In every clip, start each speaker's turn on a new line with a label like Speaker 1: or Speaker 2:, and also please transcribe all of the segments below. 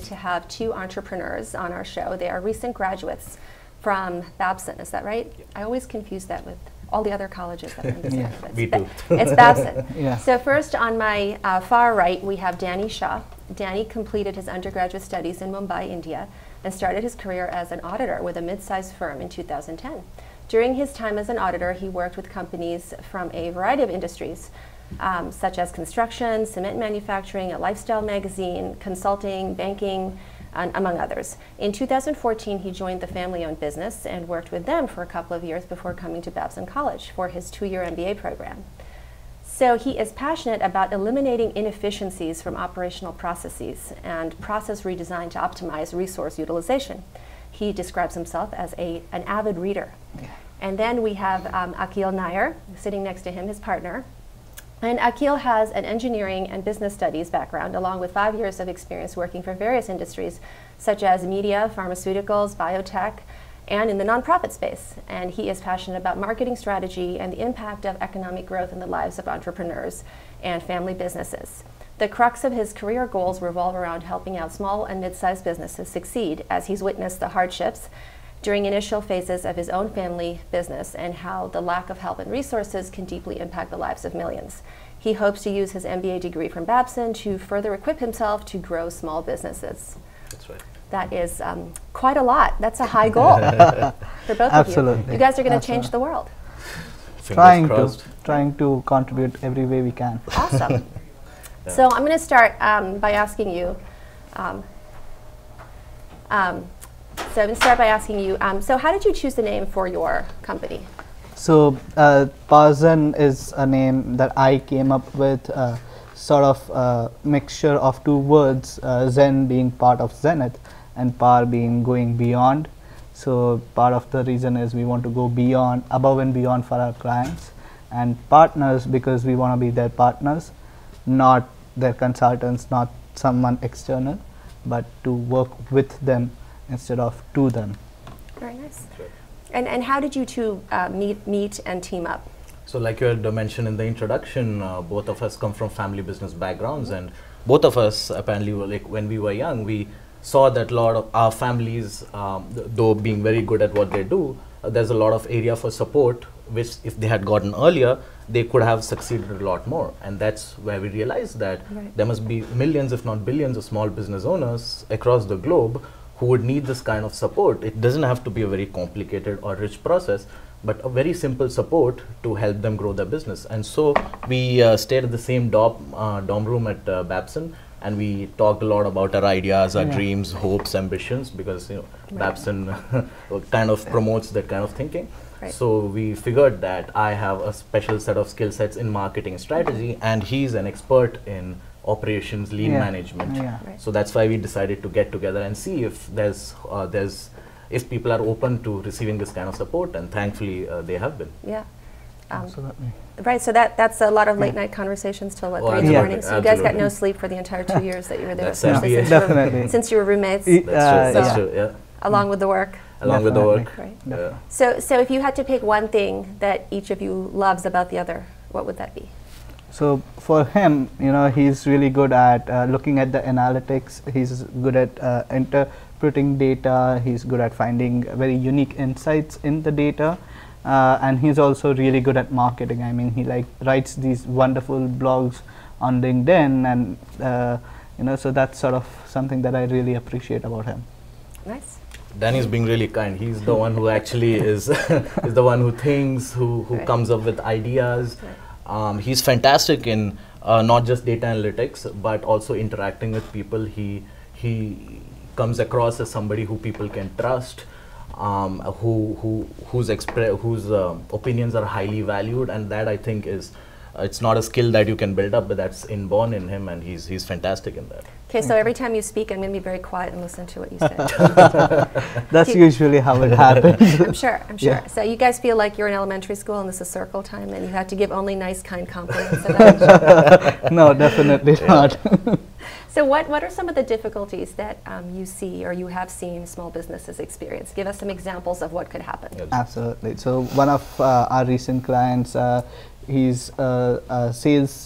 Speaker 1: To have two entrepreneurs on our show. They are recent graduates from Parzen. Is that right? Yeah. I always confuse that with all the other colleges that I'm in
Speaker 2: yeah.
Speaker 1: Me too. It's Parzen.
Speaker 2: Yeah.
Speaker 1: So first on my far right, we have Shah. Danny completed his undergraduate studies in Mumbai, India, and started his career as an auditor with a mid-sized firm in 2010. During his time as an auditor, he worked with companies from a variety of industries, such as construction, cement manufacturing, a lifestyle magazine, consulting, banking, among others. In 2014, he joined the family-owned business and worked with them for a couple of years before coming to Parzen College for his 2-year MBA program. So he is passionate about eliminating inefficiencies from operational processes and process redesign to optimize resource utilization. He describes himself as an avid reader. Yeah. And then we have Akhil Nair, sitting next to him, his partner. And Akhil has an engineering and business studies background, along with 5 years of experience working for various industries, such as media, pharmaceuticals, biotech, and in the nonprofit space. And he is passionate about marketing strategy and the impact of economic growth in the lives of entrepreneurs and family businesses. The crux of his career goals revolve around helping out small and mid-sized businesses succeed, as he's witnessed the hardships during initial phases of his own family business and how the lack of help and resources can deeply impact the lives of millions. He hopes to use his MBA degree from Parzen to further equip himself to grow small businesses.
Speaker 3: That's right.
Speaker 1: That is quite a lot. That's a high goal for both
Speaker 2: Absolutely.
Speaker 1: of you. You guys are going to change the world.
Speaker 2: Trying to contribute every way we can.
Speaker 1: Awesome. Yeah. So I'm going to start by asking you, so how did you choose the name for your company?
Speaker 2: So Parzen is a name that I came up with, sort of a mixture of two words, Zen being part of Zenith and Par being going beyond. So part of the reason is we want to go beyond, above and beyond for our clients, and partners because we want to be their partners, not their consultants, not someone external, but to work with them instead of to them.
Speaker 1: Very nice. Sure. And how did you two meet and team up?
Speaker 3: So like you had mentioned in the introduction, both of us come from family business backgrounds, and both of us apparently were like, when we were young, we saw that a lot of our families, though being very good at what they do, there's a lot of area for support, which if they had gotten earlier, they could have succeeded a lot more. And that's where we realized that there must be millions, if not billions, of small business owners across the globe who would need this kind of support. It doesn't have to be a very complicated or rich process, but a very simple support to help them grow their business. And so we stayed at the same dorm room at Parzen, and we talked a lot about our ideas, our dreams, hopes, ambitions, because Parzen kind of promotes that kind of thinking. Right. So we figured that I have a special set of skill sets in marketing strategy, and he's an expert in operations, lean management. Right. So that's why we decided to get together and see if if people are open to receiving this kind of support, and thankfully they have been.
Speaker 1: Yeah.
Speaker 2: Absolutely.
Speaker 1: Right, so that's a lot of late night conversations till what, 3 in the morning. So you guys got no sleep for the entire 2 years that you were there, especially since you were roommates.
Speaker 3: That's true, yeah.
Speaker 1: Along with the work.
Speaker 3: Along with the work.
Speaker 1: Right. Yeah. So if you had to pick one thing that each of you loves about the other, what would that be?
Speaker 2: So for him, he's really good at looking at the analytics. He's good at interpreting data. He's good at finding very unique insights in the data. And he's also really good at marketing. I mean, he writes these wonderful blogs on LinkedIn, and so that's sort of something that I really appreciate about him.
Speaker 1: Nice.
Speaker 3: Danny's being really kind. He's the one who actually is the one who thinks, who comes up with ideas. Right. He's fantastic in not just data analytics, but also interacting with people. He comes across as somebody who people can trust. Whose opinions are highly valued, and that I think is it's not a skill that you can build up, but that's inborn in him, and he's fantastic in that.
Speaker 1: Okay, so every time you speak, I'm going to be very quiet and listen to what you say.
Speaker 2: That's usually how it happens.
Speaker 1: I'm sure.
Speaker 2: Yeah.
Speaker 1: So you guys feel like you're in elementary school and this is circle time and you have to give only nice, kind compliments about
Speaker 2: No, definitely not.
Speaker 1: So what are some of the difficulties that you see or you have seen small businesses experience? Give us some examples of what could happen.
Speaker 2: Absolutely. So one of our recent clients, he's a sales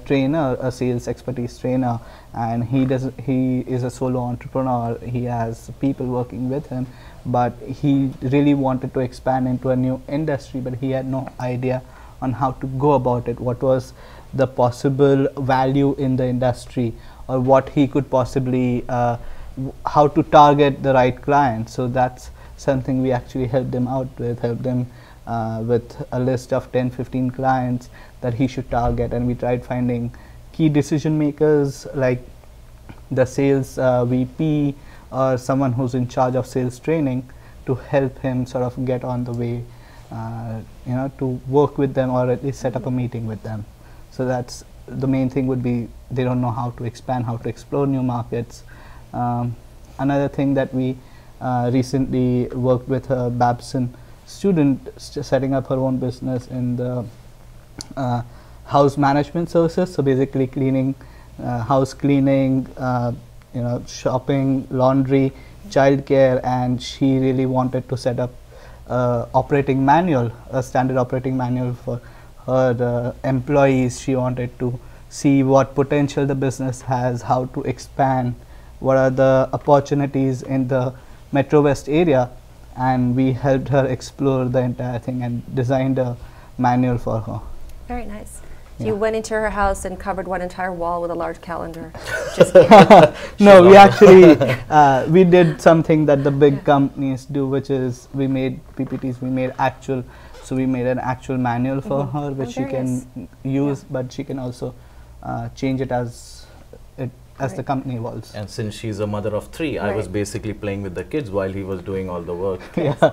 Speaker 2: trainer, a sales expertise trainer, and he is a solo entrepreneur. He has people working with him, but he really wanted to expand into a new industry, but he had no idea on how to go about it. What was the possible value in the industry, or what he could possibly how to target the right client. So that's something we actually helped them out with, helped them with a list of 10-15 clients that he should target, and we tried finding key decision makers like the sales VP or someone who's in charge of sales training to help him sort of get on the way, to work with them or at least set up a meeting with them. So that's the main thing would be they don't know how to expand, how to explore new markets. Another thing that we recently worked with a Babson student setting up her own business in the house management services. So basically cleaning, house cleaning, shopping, laundry, childcare, and she really wanted to set up operating manual, a standard operating manual for her employees. She wanted to see what potential the business has, how to expand, what are the opportunities in the Metro West area, and we helped her explore the entire thing and designed a manual for her.
Speaker 1: Very nice.
Speaker 2: Yeah.
Speaker 1: You went into her house and covered one entire wall with a large calendar. Just kidding.
Speaker 2: No, we actually we did something that the big companies do, which is we made PPTs, we made actual, so we made an actual manual for her, which she can use, but she can also change it as the company evolves.
Speaker 3: And since she's a mother of 3, I was basically playing with the kids while he was doing all the work.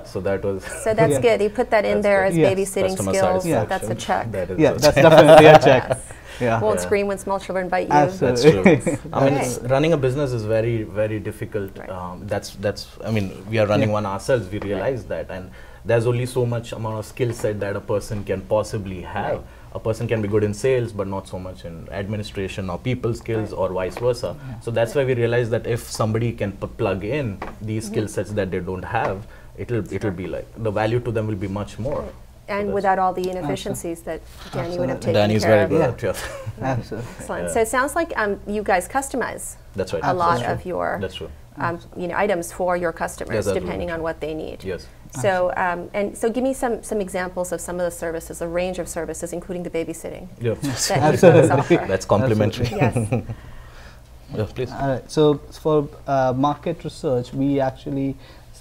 Speaker 3: So that was.
Speaker 1: So that's good. You put that in there as babysitting skills. That's a check.
Speaker 3: That is
Speaker 2: that's definitely a check.
Speaker 1: Won't scream when small children bite you.
Speaker 2: Absolutely.
Speaker 3: That's true. I mean, running a business is very, very difficult. That's. I mean, we are running one ourselves. We realize that, and there's only so much amount of skill set that a person can possibly have. A person can be good in sales, but not so much in administration or people skills, or vice versa. So that's why we realize that if somebody can plug in these skill sets that they don't have, it'll be like the value to them will be much more.
Speaker 1: And without all the inefficiencies that Danny would have taken
Speaker 3: Danny's
Speaker 1: care of.
Speaker 3: very good at it.
Speaker 2: Absolutely.
Speaker 1: Excellent. So it sounds like you guys customize
Speaker 3: That's right.
Speaker 1: a lot of your
Speaker 3: That's true.
Speaker 1: items for your customers, depending on what they need.
Speaker 3: Yes.
Speaker 1: So so give me some examples of some of the services, a range of services, including the babysitting.
Speaker 3: Yeah.
Speaker 1: That you folks offer.
Speaker 3: That's complimentary.
Speaker 1: Yes.
Speaker 3: Yes, please.
Speaker 2: So for market research, we actually,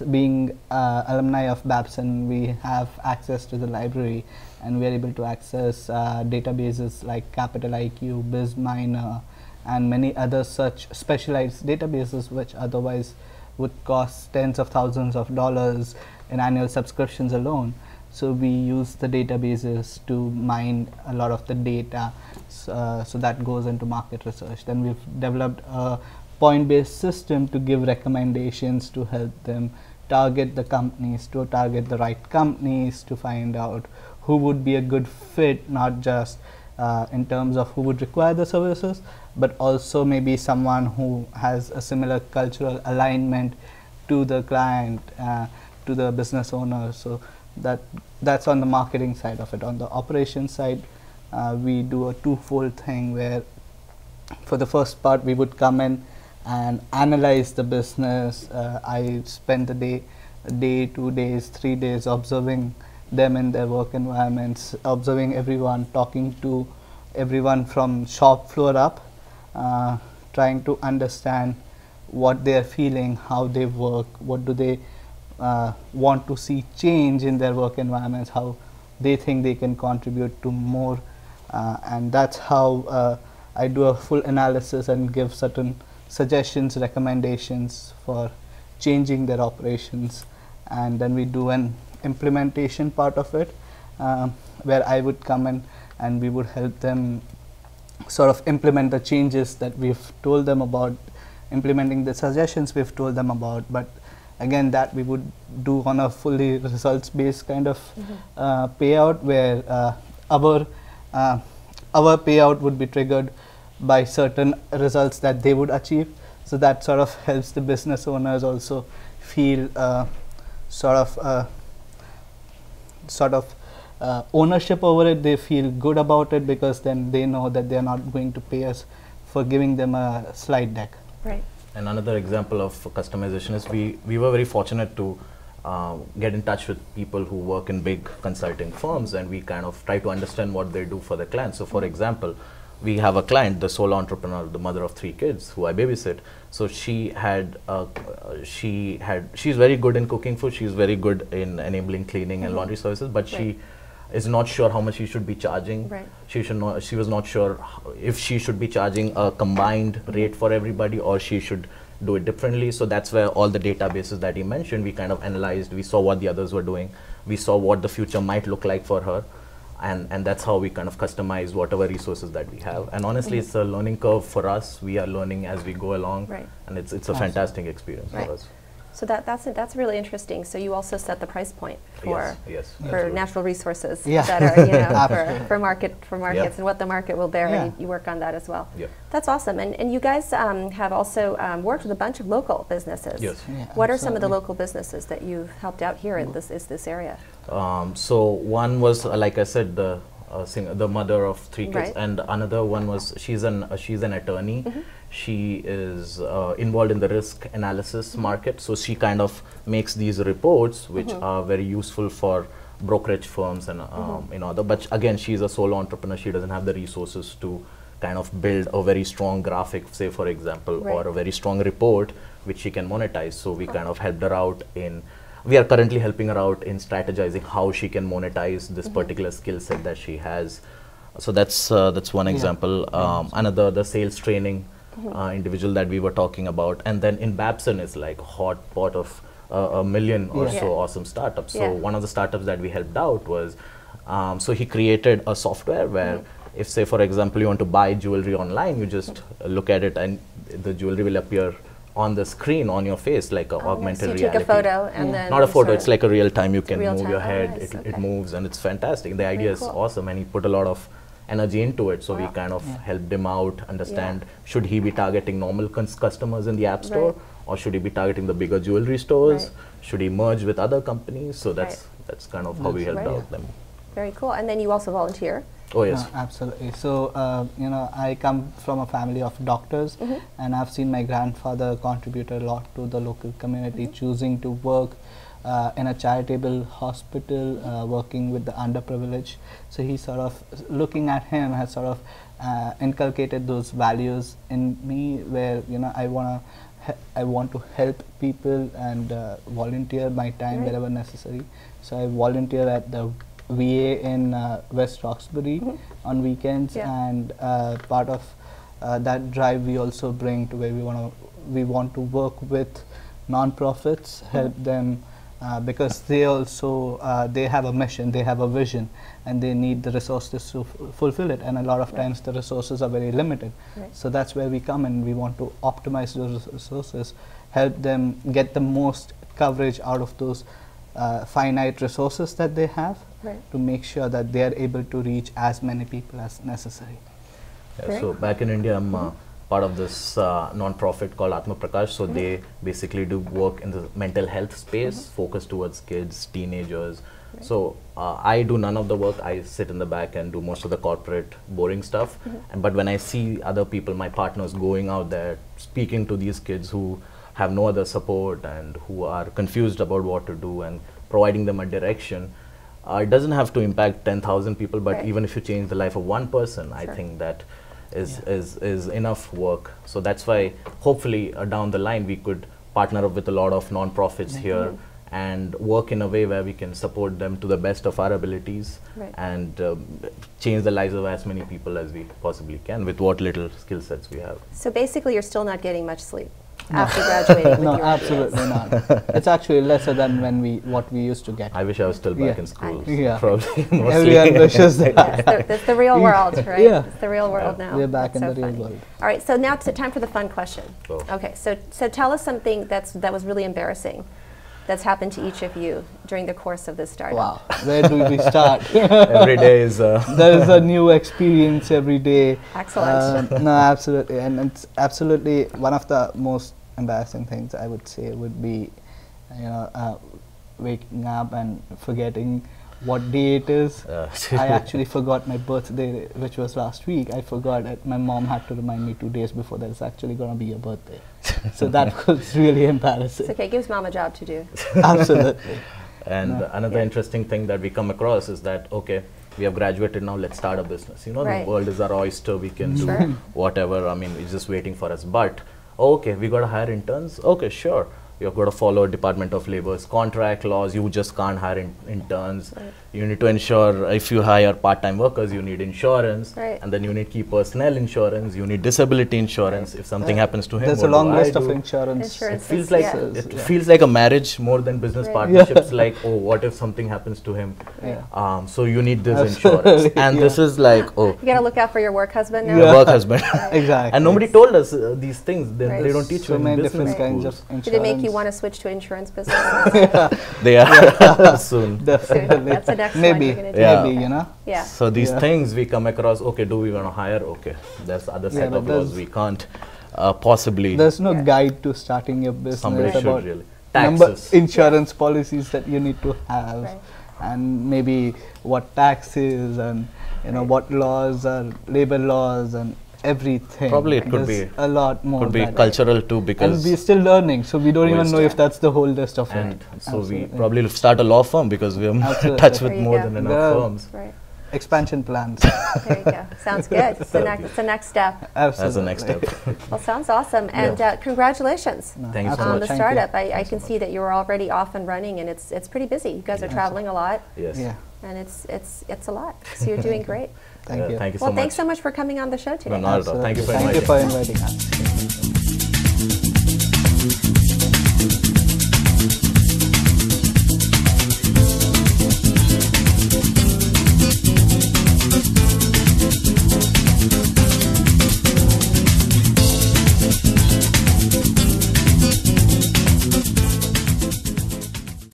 Speaker 2: being alumni of Babson, we have access to the library, and we are able to access databases like Capital IQ, BizMiner, and many other such specialized databases which otherwise would cost tens of thousands of dollars in annual subscriptions alone. So we use the databases to mine a lot of the data, so that goes into market research. Then we've developed a point-based system to give recommendations to help them target the companies, to target the right companies, to find out who would be a good fit, not just in terms of who would require the services, but also maybe someone who has a similar cultural alignment to the client, to the business owner. So that's on the marketing side of it. On the operations side, we do a twofold thing where for the first part we would come in and analyze the business. I spend the day, 2 days, 3 days observing them in their work environments, observing everyone, talking to everyone from shop floor up, trying to understand what they are feeling, how they work, what do they want to see change in their work environments, how they think they can contribute to more, and that's how I do a full analysis and give certain suggestions, recommendations for changing their operations. And then we do an implementation part of it, where I would come in and we would help them sort of implement the changes that we've told them about, implementing the suggestions we've told them about. But again, that we would do on a fully results-based kind of payout, where our payout would be triggered by certain results that they would achieve. So that sort of helps the business owners also feel sort of ownership over it. They feel good about it, because then they know that they are not going to pay us for giving them a slide deck.
Speaker 1: Right.
Speaker 3: And another example of customization is we were very fortunate to get in touch with people who work in big consulting firms, and we kind of try to understand what they do for the clients. So for example, we have a client, the sole entrepreneur, the mother of 3 kids, who I babysit. So she's very good in cooking food. She's very good in enabling cleaning and laundry services, but she is not sure how much she should be charging.
Speaker 1: Right.
Speaker 3: She was not sure if she should be charging a combined rate for everybody, or she should do it differently. So that's where all the databases that he mentioned, we kind of analyzed. We saw what the others were doing. We saw what the future might look like for her. And that's how we kind of customize whatever resources that we have. And honestly, it's a learning curve for us. We are learning as we go along, and it's a fantastic experience for us.
Speaker 1: So that's really interesting. So you also set the price point for
Speaker 3: yes,
Speaker 1: natural resources
Speaker 2: Yeah.
Speaker 1: that are for markets and what the market will bear.
Speaker 2: Yeah.
Speaker 1: And you work on that as well.
Speaker 3: Yeah.
Speaker 1: That's awesome. And you guys have also worked with a bunch of local businesses.
Speaker 3: Yes.
Speaker 2: Yeah,
Speaker 1: What are some of the
Speaker 2: absolutely.
Speaker 1: local businesses that you've helped out here in this area?
Speaker 3: So one was, like I said, the mother of 3 kids, and another one was she's an attorney. She is involved in the risk analysis market, so she kind of makes these reports, which are very useful for brokerage firms and but again, she's a solo entrepreneur. She doesn't have the resources to kind of build a very strong graphic, say for example, or a very strong report which she can monetize. So we kind of helped her out we are currently helping her out in strategizing how she can monetize this particular skill set that she has. So that's one example. Another, the sales training individual that we were talking about. And then in Babson is like hot pot of a million or so awesome startups. So one of the startups that we helped out was, so he created a software where if, say for example, you want to buy jewelry online, you just look at it and the jewelry will appear on the screen on your face, like a augmented reality.
Speaker 1: So you take a photo and then...
Speaker 3: Not a photo, it's like a real time. You can move your
Speaker 1: Oh,
Speaker 3: head,
Speaker 1: nice.
Speaker 3: it moves, and it's fantastic. The idea is awesome, and he put a lot of energy into it. So we kind of helped him out understand, should he be targeting normal customers in the app store, or should he be targeting the bigger jewelry stores? Should he merge with other companies? So that's kind of how we helped out them.
Speaker 1: Very cool. And then you also volunteer.
Speaker 3: Oh yes.
Speaker 2: Absolutely. So I come from a family of doctors, and I've seen my grandfather contribute a lot to the local community, choosing to work in a charitable hospital, working with the underprivileged. So he sort of, looking at him, has sort of inculcated those values in me, where I want to help people and volunteer my time wherever necessary. So I volunteer at the VA in West Roxbury on weekends, and part of that drive we also bring to where we want to work with non-profits, help them because they also they have a mission, they have a vision, and they need the resources to fulfill it, and a lot of times the resources are very limited. So that's where we come in. We want to optimize those resources, help them get the most coverage out of those finite resources that they have, to make sure that they are able to reach as many people as necessary.
Speaker 3: So back in India, I'm part of this non-profit called Atma Prakash. So they basically do work in the mental health space, focused towards kids, teenagers. So I do none of the work. I sit in the back and do most of the corporate boring stuff. But when I see other people, my partners, going out there speaking to these kids who have no other support and who are confused about what to do, and providing them a direction, it doesn't have to impact 10,000 people, but even if you change the life of one person, I think that is enough work. So that's why hopefully down the line we could partner up with a lot of non-profits here and work in a way where we can support them to the best of our abilities and change the lives of as many people as we possibly can with what little skill sets we have.
Speaker 1: So basically you're still not getting much sleep. after graduating with
Speaker 2: No,
Speaker 1: your
Speaker 2: absolutely
Speaker 1: ideas?
Speaker 2: not. It's actually lesser than what we used to get.
Speaker 3: I wish I was still back in school.
Speaker 2: Yeah.
Speaker 3: Probably mostly.
Speaker 2: Everyone wishes that.
Speaker 1: Yes, that's the real world, right?
Speaker 2: Yeah.
Speaker 1: It's the real world now.
Speaker 2: We're back
Speaker 1: That's
Speaker 2: in
Speaker 1: so
Speaker 2: the real
Speaker 1: funny.
Speaker 2: world.
Speaker 1: All right, so now it's time for the fun question.
Speaker 3: Oh.
Speaker 1: Okay, so tell us something that was really embarrassing that's happened to each of you during the course of this startup.
Speaker 2: Wow, where do we start?
Speaker 3: Every day is.
Speaker 2: There is a new experience every day.
Speaker 1: Excellent.
Speaker 2: No, absolutely, and it's absolutely one of the most embarrassing things I would say would be, waking up and forgetting what day it is. I actually forgot my birthday, which was last week. I forgot it. My mom had to remind me 2 days before that it's actually going to be your birthday. So that was really embarrassing.
Speaker 1: It's okay, gives mom a job to do.
Speaker 2: Absolutely.
Speaker 3: And another interesting thing that we come across is that, okay, we have graduated now, let's start a business.
Speaker 1: Right.
Speaker 3: The world is our oyster, we can
Speaker 1: Sure.
Speaker 3: do whatever, I mean, it's just waiting for us. But, okay, we got to hire interns, okay, sure. You've got to follow Department of Labor's contract laws, you just can't hire interns.
Speaker 1: Right.
Speaker 3: You need to ensure, if you hire part-time workers, you need insurance.
Speaker 1: Right.
Speaker 3: And then you need key personnel insurance, you need disability insurance. If something happens to him,
Speaker 2: There's
Speaker 3: what
Speaker 2: a long
Speaker 3: do I
Speaker 2: list of
Speaker 3: do?
Speaker 2: insurance.
Speaker 1: Insurance.
Speaker 3: It feels like
Speaker 1: Yeah.
Speaker 3: it feels like a marriage more than business
Speaker 1: Right.
Speaker 3: partnerships. Like, oh, what if something happens to him?
Speaker 2: Yeah.
Speaker 3: So you need this
Speaker 2: Absolutely,
Speaker 3: insurance, and this is like, oh,
Speaker 1: You got to look out for your work husband now.
Speaker 3: your work husband.
Speaker 2: Exactly.
Speaker 3: And nobody told us these things.
Speaker 1: Right.
Speaker 3: They don't teach
Speaker 2: so
Speaker 3: you in
Speaker 2: many
Speaker 3: business
Speaker 2: different kinds
Speaker 3: schools.
Speaker 2: of insurance.
Speaker 1: Did it make you want to switch to insurance business?
Speaker 3: They are soon.
Speaker 2: Definitely.
Speaker 1: That's the next one
Speaker 2: maybe,
Speaker 1: you're gonna do.
Speaker 3: Yeah.
Speaker 2: maybe,
Speaker 1: Yeah.
Speaker 3: So these
Speaker 2: Yeah.
Speaker 3: things we come across. Okay, do we want to hire? Okay, there's other set
Speaker 2: but
Speaker 3: of laws
Speaker 2: there's-
Speaker 3: we can't possibly.
Speaker 2: There's no
Speaker 1: Yeah.
Speaker 2: guide to starting your business
Speaker 3: Somebody should
Speaker 2: about
Speaker 3: really.
Speaker 2: number
Speaker 3: Taxes.
Speaker 2: insurance policies that you need to have,
Speaker 1: Right.
Speaker 2: and maybe what taxes and
Speaker 1: Right.
Speaker 2: what laws are labor laws and everything.
Speaker 3: Probably it could
Speaker 2: There's
Speaker 3: be-
Speaker 2: a lot more.
Speaker 3: Could be
Speaker 2: that-
Speaker 3: cultural too,
Speaker 2: and
Speaker 3: because
Speaker 2: we're still learning, so we don't
Speaker 3: We're
Speaker 2: even know
Speaker 3: still-
Speaker 2: if that's the whole list of
Speaker 3: and
Speaker 2: it.
Speaker 3: so we
Speaker 2: Absolutely.
Speaker 3: probably start a law firm because we're in
Speaker 2: Absolutely.
Speaker 3: touch with
Speaker 1: There you
Speaker 3: more
Speaker 1: go.
Speaker 3: than
Speaker 2: There
Speaker 3: enough
Speaker 2: are-
Speaker 3: firms.
Speaker 1: Right.
Speaker 2: Expansion plans.
Speaker 1: There you go. Sounds good. It's the next step.
Speaker 2: Absolutely.
Speaker 3: As the next step.
Speaker 1: Well, sounds awesome. And congratulations
Speaker 2: No,
Speaker 3: Thank you so
Speaker 1: on
Speaker 3: much.
Speaker 1: the
Speaker 2: Thank you.
Speaker 1: startup. I can see that you're already off and running, and it's pretty busy. You guys are traveling a lot,
Speaker 3: Yes.
Speaker 2: Yeah.
Speaker 1: and it's a lot. So you're doing great.
Speaker 2: Thank you.
Speaker 3: Thank you so
Speaker 1: Well,
Speaker 3: much.
Speaker 1: thanks so much for coming on the show today.
Speaker 3: No, not at all. Thank you for
Speaker 2: Thank
Speaker 3: inviting
Speaker 2: you for inviting us.